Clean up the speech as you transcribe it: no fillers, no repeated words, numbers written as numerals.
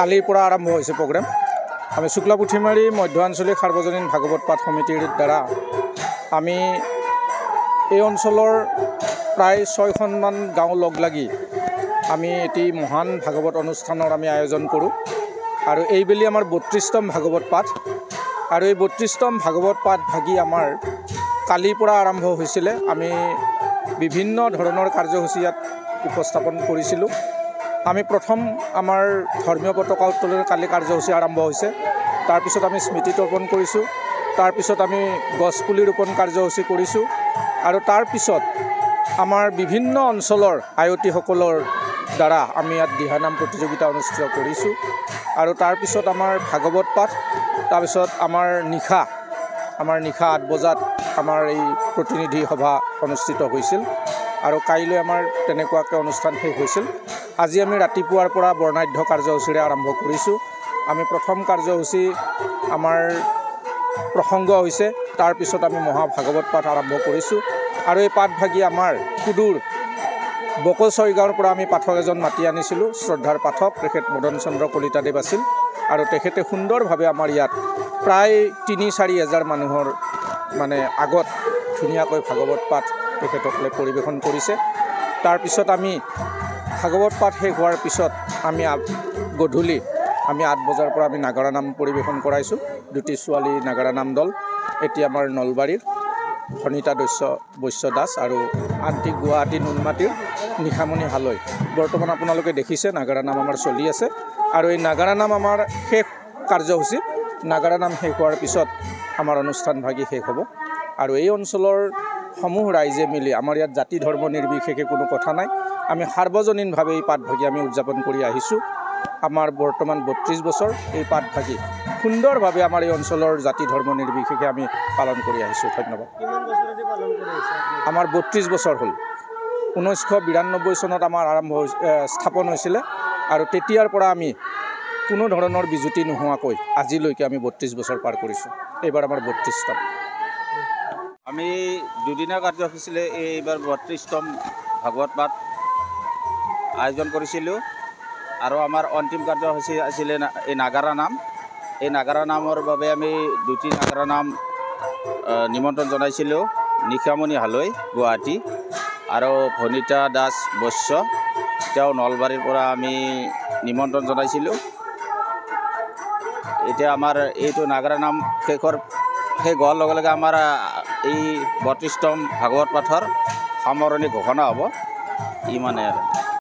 কালিৰ পৰা আৰম্ভ হৈছে প্ৰগ্ৰাম। আমি শুক্লা পুথিমাৰী মধ্য আঞ্চলিক সাৰ্বজনীন ভাগৱত পাঠ সমিতিৰ দ্বাৰা আমি এই অঞ্চলৰ প্ৰায় 6খনমান গাঁও লগ লাগি আমি এটি মহান ভাগৱত অনুষ্ঠানৰ আমি আয়োজন কৰোঁ। আৰু এইবেলি আমাৰ 32তম ভাগৱত পাঠ, আৰু এই 32তম ভাগৱত পাঠ ভাগি আমাৰ কালিৰ পৰা আৰম্ভ হৈছিলে। আমি বিভিন্ন ধৰণৰ কাৰ্যসূচী ইয়াত উপস্থাপন কৰিছিলোঁ। আমি প্ৰথম আমাৰ ধৰ্মীয় পতাকা উত্তোলন কালি কাৰ্যসূচী আৰম্ভ হৈছে। তাৰপিছত আমি স্মৃতি তৰ্পণ কৰিছোঁ। তাৰপিছত আমি গছপুলি ৰোপণ কাৰ্যসূচী কৰিছোঁ। আৰু তাৰপিছত আমাৰ বিভিন্ন অঞ্চলৰ আয়তীসকলৰ দ্বাৰা আমি ইয়াত দিহানাম প্ৰতিযোগিতা অনুষ্ঠিত কৰিছোঁ। আৰু তাৰপিছত আমাৰ ভাগৱত পাঠ, তাৰপিছত আমাৰ নিশা 8 বজাত আমাৰ এই প্ৰতিনিধি সভা অনুষ্ঠিত হৈছিল। আৰু কাইলৈ আমাৰ তেনেকুৱাকৈ অনুষ্ঠান শেষ হৈছিল। আজি আমি ৰাতিপুৱাৰ পৰা বৰ্ণাঢ্য কাৰ্যসূচীৰে আৰম্ভ কৰিছোঁ। আমি প্ৰথম কাৰ্যসূচী আমাৰ প্ৰসংগ হৈছে, তাৰপিছত আমি মহাভাগৱত পাঠ আৰম্ভ কৰিছোঁ। আৰু এই পাঠ ভাগি আমাৰ সুদূৰ বকলছয়গাঁৱৰ পৰা আমি পাঠক এজন মাতি আনিছিলোঁ, শ্ৰদ্ধাৰ পাঠক, তেখেত মদন চন্দ্ৰ কলিতাদেৱ আছিল। আৰু তেখেতে সুন্দৰভাৱে আমাৰ ইয়াত প্ৰায় 3-4 হাজাৰ মানুহৰ মানে আগত ধুনীয়াকৈ ভাগৱত পাঠ তেখেতসকলে পৰিৱেশন কৰিছে। তাৰপিছত আমি ভাগৱত পাঠ শেষ হোৱাৰ পিছত আমি গধূলি আমি 8 বজাৰ পৰা আমি নাগাৰা নাম পৰিৱেশন কৰাইছোঁ। দুটি ছোৱালী নাগাৰা নাম দল, এতিয়া আমাৰ নলবাৰীৰ ভনিতা বৈশ্য দাস আৰু আনটি গুৱাহাটী নুনমাটিৰ নিশামণি হালৈ। বৰ্তমান আপোনালোকে দেখিছে নাগাৰা নাম আমাৰ চলি আছে আৰু এই নাগাৰা নাম আমাৰ শেষ কাৰ্যসূচী। নাগাৰা নাম শেষ হোৱাৰ পিছত আমাৰ অনুষ্ঠানভাগি শেষ হ'ব আৰু এই অঞ্চলৰ সমূহ ৰাইজে মিলি, আমাৰ ইয়াত জাতি ধৰ্ম নিৰ্বিশেষে কোনো কথা নাই, আমি সাৰ্বজনীনভাৱে এই পাঠভাগি আমি উদযাপন কৰি আহিছোঁ। আমাৰ বৰ্তমান 32 বছৰ এই পাঠভাগি সুন্দৰভাৱে আমাৰ এই অঞ্চলৰ জাতি ধৰ্ম নিৰ্বিশেষে আমি পালন কৰি আহিছোঁ। ধন্যবাদ। আমাৰ 32 বছৰ হ'ল। 1992 চনত আমাৰ স্থাপন হৈছিলে আৰু তেতিয়াৰ পৰা আমি কোনো ধৰণৰ বিজুতি নোহোৱাকৈ আজিলৈকে আমি 32 বছৰ পাৰ কৰিছোঁ। এইবাৰ আমাৰ 32তম। আমি দুদিনীয়া কাৰ্যসূচীৰে এইবাৰ 32তম ভাগৱত পাঠ আয়োজন কৰিছিলোঁ আৰু আমাৰ অন্তিম কাৰ্যসূচী আছিলে এই নাগাৰা নাম। এই নাগাৰা নামৰ বাবে আমি দুটি নাগাৰা নাম নিমন্ত্ৰণ জনাইছিলোঁ, নিশামণি হালৈ গুৱাহাটী আৰু ভনিতা দাস বৈশ্য, তেওঁ নলবাৰীৰ পৰা আমি নিমন্ত্ৰণ জনাইছিলোঁ। এতিয়া আমাৰ এইটো নাগাৰা নাম শেষ হোৱাৰ লগে লগে আমাৰ এই 32তম ভাগৱত পাঠৰ সামৰণি ঘোষণা হ'ব, ইমানে আৰু।